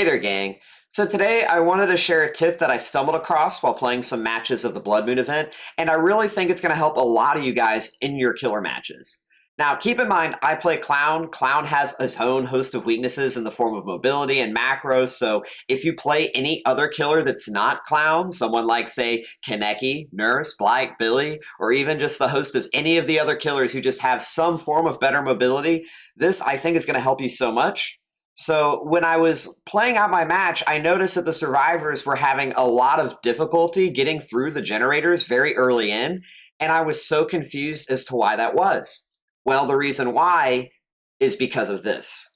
Hey there, gang. So today I wanted to share a tip that I stumbled across while playing some matches of the Blood Moon event, and I really think it's going to help a lot of you guys in your killer matches. Now, keep in mind, I play Clown. Clown has his own host of weaknesses in the form of mobility and macros, so if you play any other killer that's not Clown, someone like, say, Kaneki, Nurse, Blight, Billy, or even just the host of any of the other killers who just have some form of better mobility, this, I think, is going to help you so much. So when I was playing out my match, I noticed that the survivors were having a lot of difficulty getting through the generators very early in, and I was so confused as to why that was. Well, the reason why is because of this.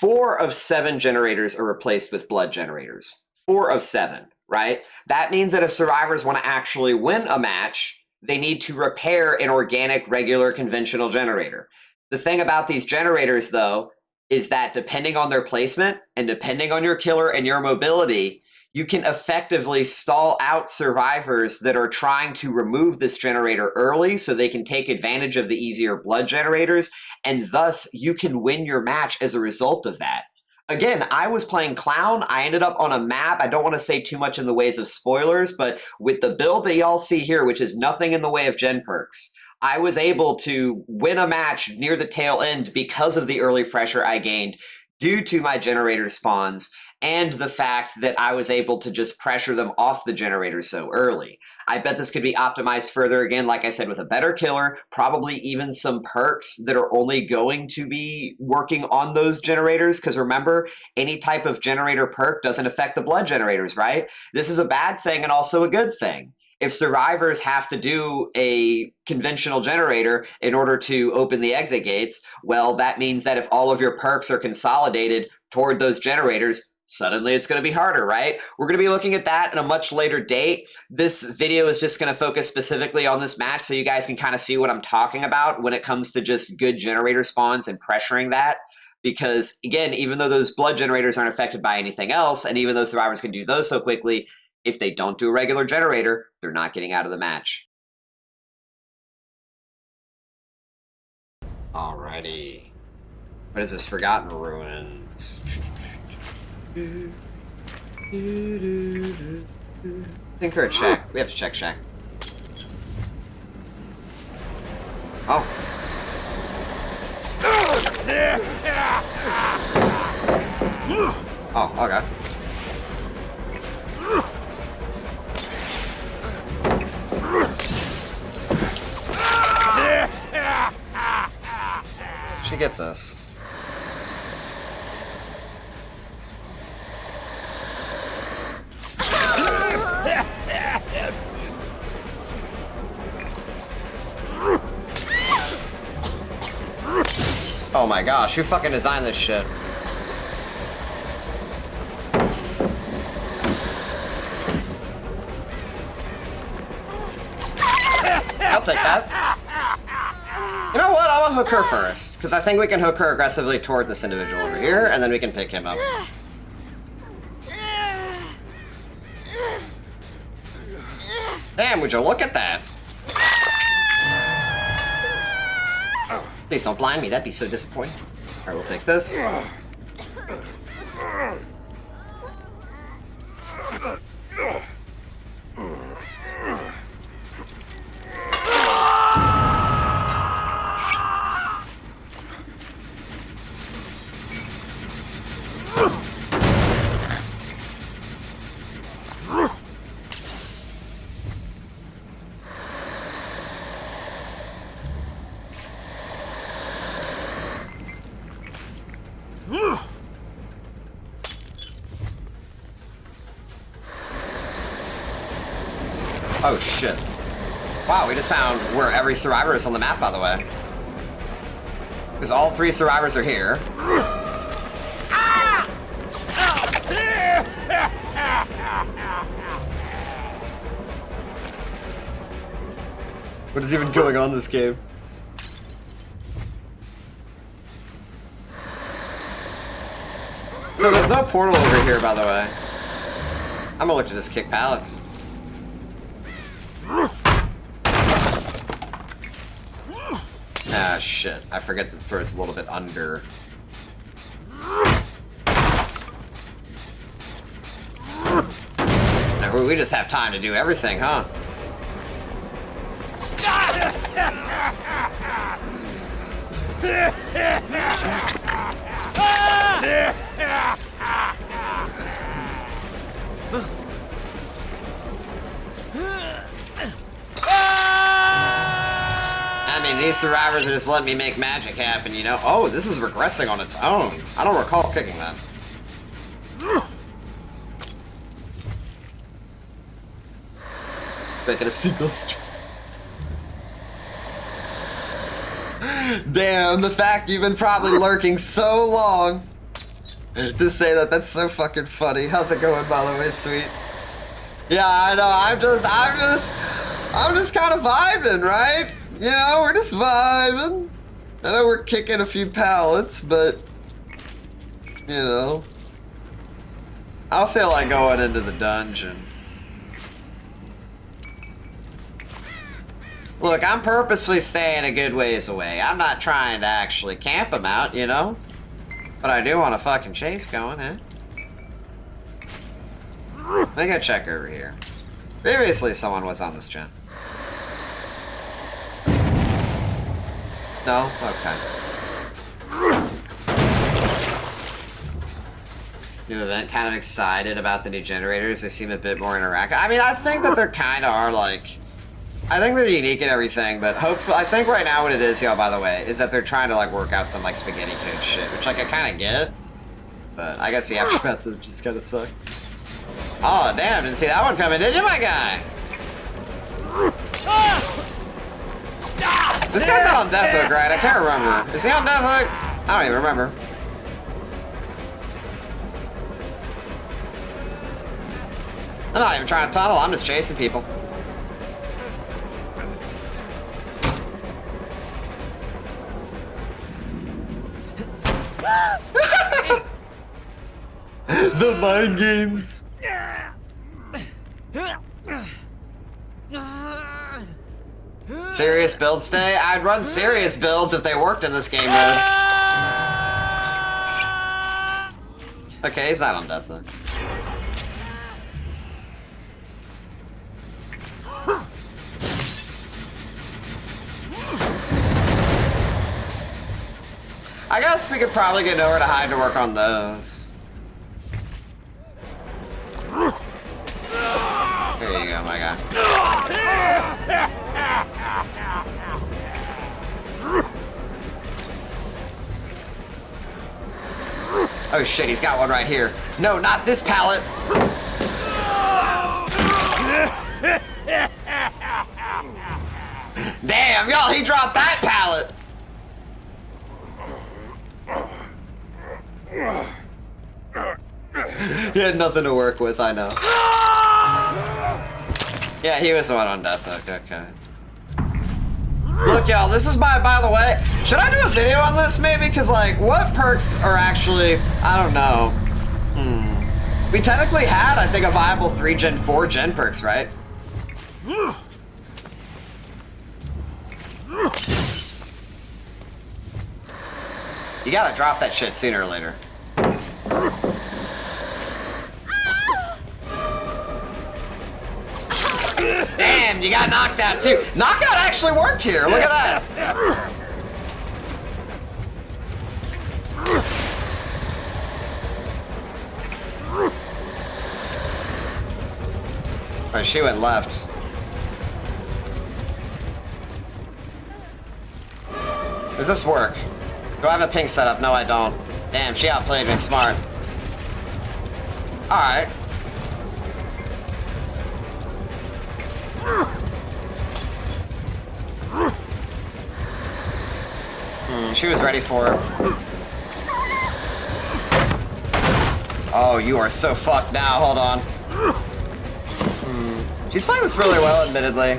4 of 7 generators are replaced with blood generators. 4 of 7, right? That means that if survivors want to actually win a match, they need to repair an organic, regular, conventional generator. The thing about these generators, though, is that depending on their placement and depending on your killer and your mobility, you can effectively stall out survivors that are trying to remove this generator early so they can take advantage of the easier blood generators, and thus you can win your match as a result of that. Again, I was playing Clown. I ended up on a map. I don't want to say too much in the ways of spoilers, but with the build that y'all see here, which is nothing in the way of gen perks, I was able to win a match near the tail end because of the early pressure I gained due to my generator spawns and the fact that I was able to just pressure them off the generator so early. I bet this could be optimized further again, like I said, with a better killer, probably even some perks that are only going to be working on those generators, because remember, any type of generator perk doesn't affect the blood generators, right? This is a bad thing and also a good thing. If survivors have to do a conventional generator in order to open the exit gates, well, that means that if all of your perks are consolidated toward those generators, suddenly it's going to be harder, right? We're going to be looking at that at a much later date. This video is just going to focus specifically on this match so you guys can kind of see what I'm talking about when it comes to just good generator spawns and pressuring that. Because, again, even though those blood generators aren't affected by anything else, and even though survivors can do those so quickly, if they don't do a regular generator, they're not getting out of the match. Alrighty. What is this? Forgotten Ruins. I think they're a check. We have to check shack. Oh. Oh, okay. Should get this. Oh my gosh, who fucking designed this shit? I'll take that. You know what? I'm gonna hook her first, because I think we can hook her aggressively toward this individual over here, and then we can pick him up. Damn, would you look at that? Please don't blind me, that'd be so disappointing. Alright, we'll take this. Oh shit. Wow, we just found where every survivor is on the map, by the way. Because all 3 survivors are here. What is even going on in this game? So there's no portal over here, by the way. I'm gonna look to just kick pallets. Ah, shit. I forget that the throw is a little bit under. we just have time to do everything, huh? I mean, these survivors are just letting me make magic happen, you know? Oh, this is regressing on its own. I don't recall kicking that. Making a single string. Damn, the fact you've been probably lurking so long to say that, that's so fucking funny. How's it going, by the way, sweet? Yeah, I know, I'm just kind of vibing, right? You know, we're just vibing. I know we're kicking a few pallets, but, you know, I don't feel like going into the dungeon. Look, I'm purposely staying a good ways away. I'm not trying to actually camp them out, you know? But I do want a fucking chase going, eh? I think I check over here. Previously, someone was on this gen. No? Okay. New event, kind of excited about the new generators. They seem a bit more interactive. I mean, I think that they're kind of are like... I think they're unique and everything, but hopefully, I think right now what it is, y'all, by the way, is that they're trying to, like, work out some, like, spaghetti code shit, which, like, I kind of get, but I guess the aftermath is just kind of suck. Oh, damn, didn't see that one coming, did you, my guy? This guy's not on Death Hook, right? I can't remember. Is he on Death Hook? I don't even remember. I'm not even trying to tunnel, I'm just chasing people. The mind games. Serious build stay? I'd run serious builds if they worked in this game mode. Okay, he's not on death then. I guess we could probably get nowhere to hide to work on those. There you go, my guy. Oh shit, he's got one right here. No, not this pallet. Damn, y'all, he dropped that pallet. He had nothing to work with, I know. Yeah, he was the one on Death Hook, okay. Look, y'all, this is by the way, should I do a video on this maybe? Because, like, what perks are actually, I don't know. We technically had, I think, a viable 3 gen, 4 gen perks, right? You gotta drop that shit sooner or later. Damn, you got knocked out too. Knockout actually worked here. Look at that. Oh, she went left. Does this work? Do I have a ping setup? No, I don't. Damn, she outplayed me. Smart. Alright. She was ready for it. Oh, you are so fucked now. Hold on. She's playing this really well, admittedly.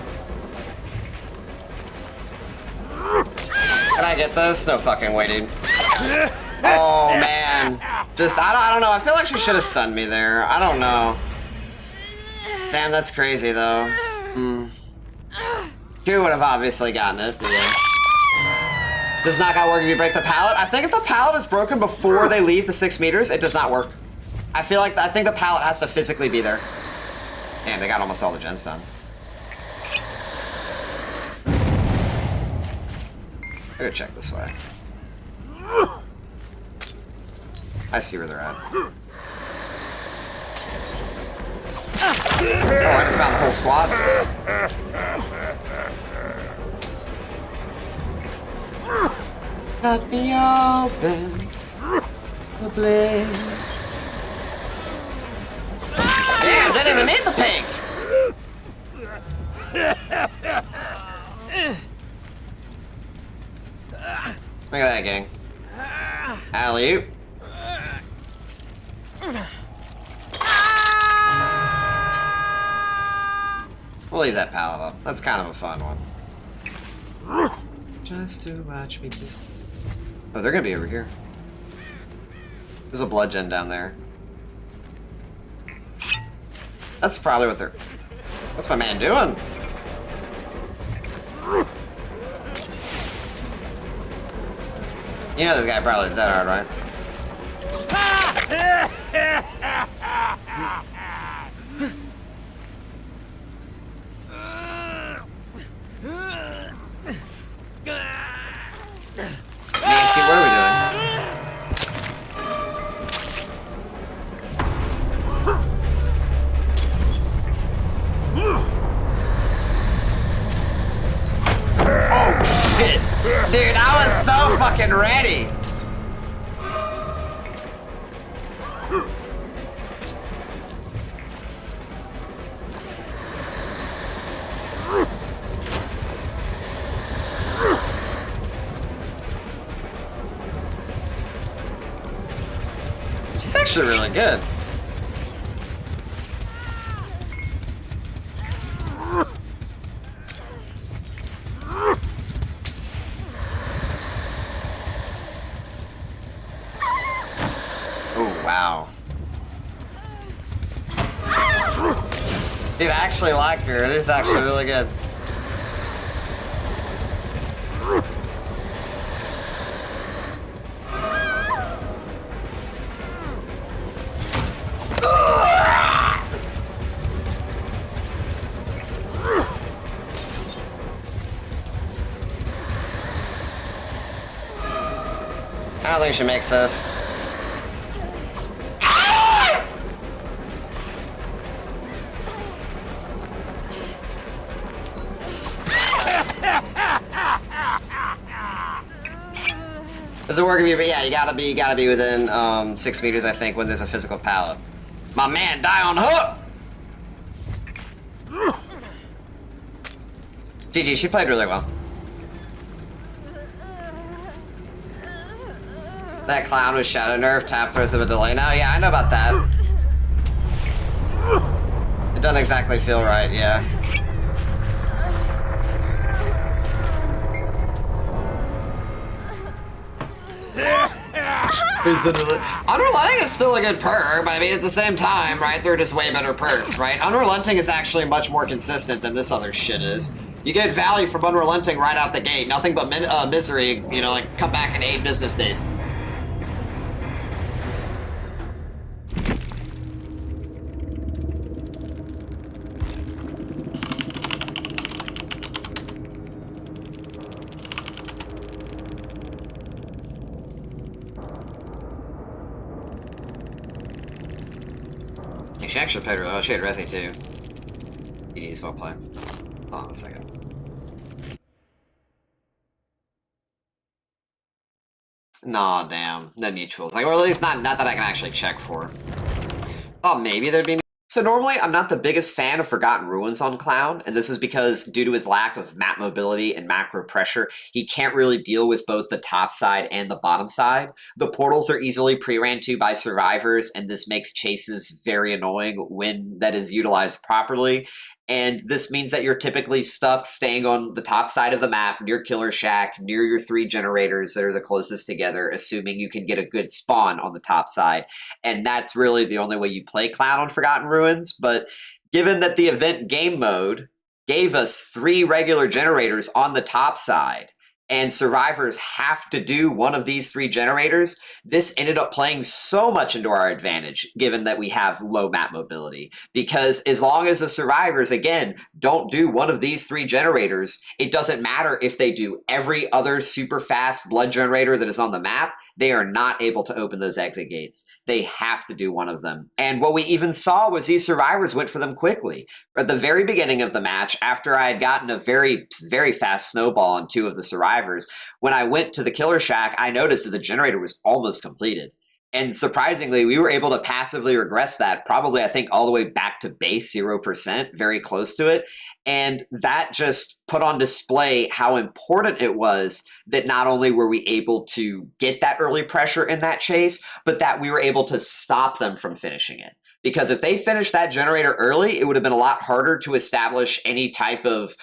Can I get this? No fucking way, dude. Oh, man. Just, I don't know. I feel like she should have stunned me there. I don't know. Damn, that's crazy, though. She would have obviously gotten it, but yeah. Does knockout work if you break the pallet? I think if the pallet is broken before they leave the 6 meters, it does not work. I think the pallet has to physically be there. Damn, they got almost all the gens done. I gotta check this way. I see where they're at. Oh, I just found the whole squad. Let me open the blade. Damn, didn't even need the pink. Look at that, gang. Alley-oop. We'll leave that pallet up. That's kind of a fun one. Just to watch me do. Oh, they're gonna be over here. There's a blood gen down there. That's probably what they're... What's my man doing? You know this guy probably is dead hard, right? Nancy, what are we doing? Oh shit! Dude, I was so fucking ready! She's actually really good. Oh, wow. Dude, I actually like her. It is actually really good. I don't think she makes this. Does it work if you? Yeah, you gotta be within 6 meters, I think, when there's a physical pallet. My man, die on hook. GG, she played really well. That clown with Shadow Nerf tap throws of a delay now. Yeah, I know about that. It doesn't exactly feel right, yeah. Unrelenting is still a good perk, but I mean, at the same time, right, they're just way better perks, right? Unrelenting is actually much more consistent than this other shit is. You get value from Unrelenting right out the gate. Nothing but misery, you know, like, come back in 8 business days. She actually played. Oh, she had Resi too. GG's well play. Hold on a second. Nah, damn. No mutuals. Like, or at least not that I can actually check for. Oh, maybe there'd be. So normally, I'm not the biggest fan of Forgotten Ruins on Clown, and this is because due to his lack of map mobility and macro pressure, he can't really deal with both the top side and the bottom side. The portals are easily pre-ran to by survivors, and this makes chases very annoying when that is utilized properly. And this means that you're typically stuck staying on the top side of the map, near Killer Shack, near your 3 generators that are the closest together, assuming you can get a good spawn on the top side. And that's really the only way you play Clown on Forgotten Ruins. But given that the event game mode gave us 3 regular generators on the top side, and survivors have to do one of these three generators, this ended up playing so much into our advantage, given that we have low map mobility. Because as long as the survivors, again, don't do one of these three generators, it doesn't matter if they do every other super fast blood generator that is on the map, they are not able to open those exit gates. They have to do one of them. And what we even saw was these survivors went for them quickly. At the very beginning of the match, after I had gotten a very, very fast snowball on two of the survivors, when I went to the killer shack, I noticed that the generator was almost completed. And surprisingly, we were able to passively regress that, probably, I think, all the way back to base 0%, very close to it. And that just put on display how important it was that not only were we able to get that early pressure in that chase, but that we were able to stop them from finishing it. Because if they finished that generator early, it would have been a lot harder to establish any type of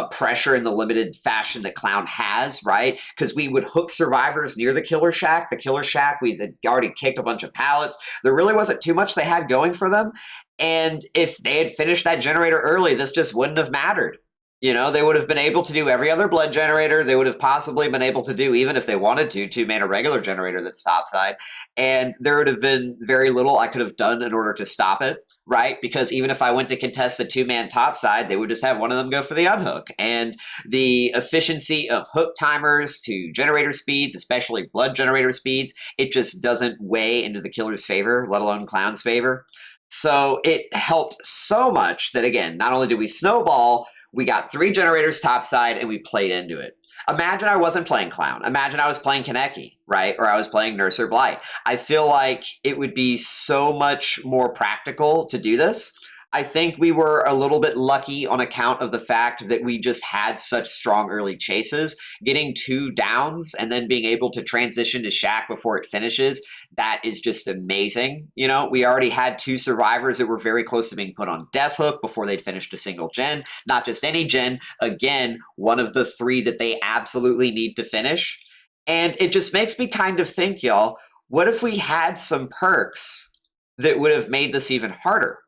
pressure in the limited fashion that Clown has, right? Because we would hook survivors near the killer shack. The killer shack, we had already kicked a bunch of pallets. There really wasn't too much they had going for them. And if they had finished that generator early, this just wouldn't have mattered. You know, they would have been able to do every other blood generator. They would have possibly been able to do, even if they wanted to two-man a regular generator that's topside. And there would have been very little I could have done in order to stop it, right? Because even if I went to contest the two-man topside, they would just have one of them go for the unhook. And the efficiency of hook timers to generator speeds, especially blood generator speeds, it just doesn't weigh into the killer's favor, let alone Clown's favor. So it helped so much that, again, not only did we snowball, we got three generators topside and we played into it. Imagine I wasn't playing Clown. Imagine I was playing Kaneki, right? Or I was playing Nurse or Blight. I feel like it would be so much more practical to do this. I think we were a little bit lucky on account of the fact that we just had such strong early chases. Getting two downs and then being able to transition to Shack before it finishes, that is just amazing. You know, we already had two survivors that were very close to being put on Death Hook before they'd finished a single gen. Not just any gen, again, one of the three that they absolutely need to finish. And it just makes me kind of think, y'all, what if we had some perks that would have made this even harder?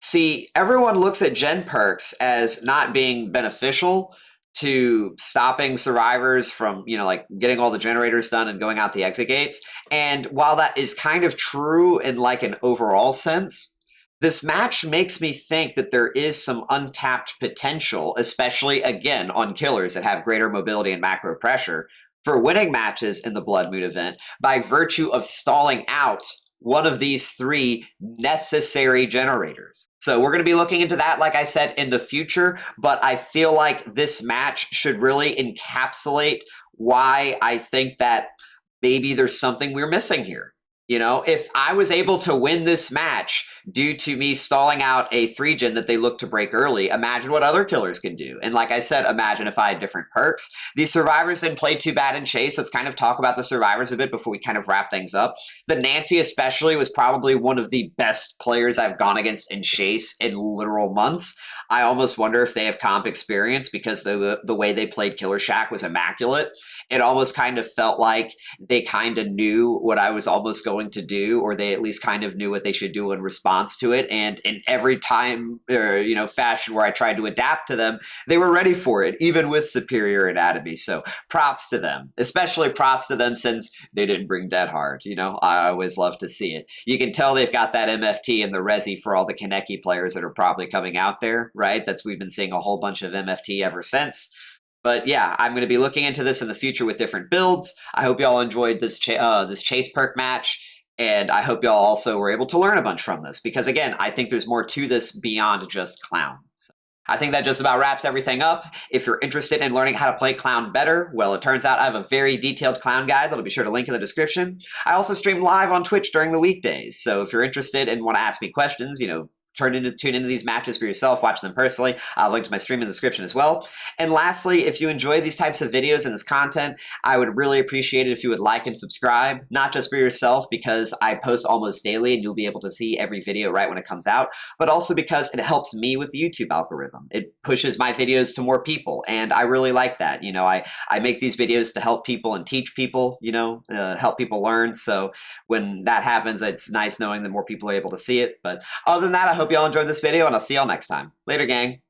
See, everyone looks at gen perks as not being beneficial to stopping survivors from, you know, like getting all the generators done and going out the exit gates. And while that is kind of true in like an overall sense, this match makes me think that there is some untapped potential, especially again on killers that have greater mobility and macro pressure, for winning matches in the Blood Moon event by virtue of stalling out one of these three necessary generators. So we're going to be looking into that, like I said, in the future, but I feel like this match should really encapsulate why I think that maybe there's something we're missing here. You know, if I was able to win this match due to me stalling out a 3-gen that they look to break early, imagine what other killers can do. And like I said, imagine if I had different perks. These survivors didn't play too bad in Chase. Let's kind of talk about the survivors a bit before we kind of wrap things up. The Nancy especially was probably one of the best players I've gone against in Chase in literal months. I almost wonder if they have comp experience because the way they played Killer Shack was immaculate. It almost kind of felt like they kind of knew what I was almost going to do, or they at least kind of knew what they should do in response to it. And in every time, fashion where I tried to adapt to them, they were ready for it, even with superior anatomy. So props to them, especially props to them since they didn't bring Dead Hard. You know, I always love to see it. You can tell they've got that MFT and the Resi for all the Kaneki players that are probably coming out there, right? We've been seeing a whole bunch of MFT ever since. But yeah, I'm going to be looking into this in the future with different builds. I hope y'all enjoyed this Chase perk match, and I hope y'all also were able to learn a bunch from this, because again, I think there's more to this beyond just Clown. So I think that just about wraps everything up. If you're interested in learning how to play Clown better, well, it turns out I have a very detailed Clown guide that'll be sure to link in the description. I also stream live on Twitch during the weekdays, so if you're interested and want to ask me questions, tune into these matches for yourself, watch them personally. I'll link to my stream in the description as well. And lastly, if you enjoy these types of videos and this content, I would really appreciate it if you would like and subscribe, not just for yourself because I post almost daily and you'll be able to see every video right when it comes out, but also because it helps me with the YouTube algorithm. It pushes my videos to more people, and I really like that. I make these videos to help people and teach people, help people learn. So when that happens, it's nice knowing that more people are able to see it. But other than that, I hope y'all enjoyed this video, and I'll see y'all next time. Later, gang.